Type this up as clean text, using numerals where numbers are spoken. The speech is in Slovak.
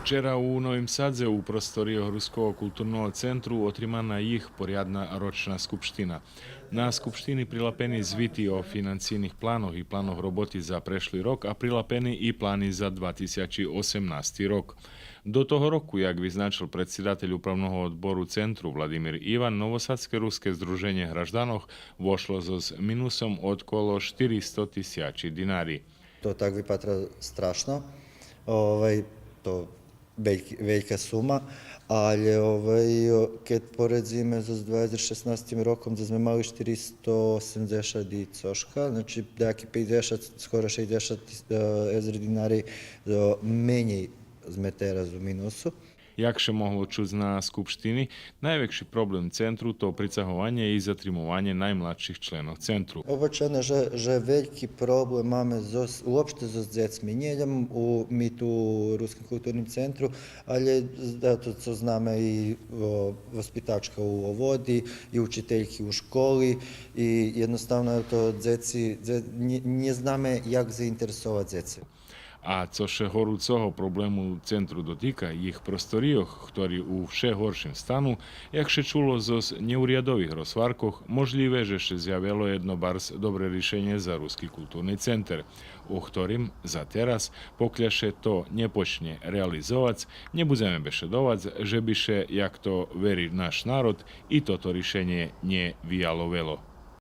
Včera u Novim Sadze u prostorijah Ruskog kulturnog centru otrimana ih porjadna ročna skupština. Na skupštini prilapeni zviti o financijinih planoh i planoh roboti za prešli rok, a prilapeni i plani za 2018. rok. Do toho roku, jak vyznačil predsjedatelj upravnog odboru centru Vladimir Ivan, Novosadske ruske združenje Hraždanoh vošlo s minusom od kolo 400.000 dinari. To tak vypatra strašno, to velika suma, ali kad poredzime z 2016 rokom, da smo imali 480 coška, znači daki 50, skoro 60 ezeri dinari menji sme teraz u minusu. Jakše mohlo čuť na skupštini, najväčší problem centru to pricahovanie i zatrimovanie najmladších členov centru. Obačeno, že veliki problem máme uopšte so djecmi. Nie mi tu u Ruskom kulturnim centru, ali to co zname i vaspitačka u vodi, i učiteljki u školi, i jednostavno to djeci, nie zname jak zainteresovať djece. A co še horúceho problému centru dotýka ich prostorioch, ktorí u vše horším stanu, jakše čulo zo neuriadových rozvarkoch, možlivé, že še zjavilo jedno bars dobre riešenie za Ruský kultúrny center, u ktorým za teraz, pokľaše to nepočne realizovať, nebudeme bešedovať, že by še, jak to verí náš národ, i toto riešenie nevyjalovelo.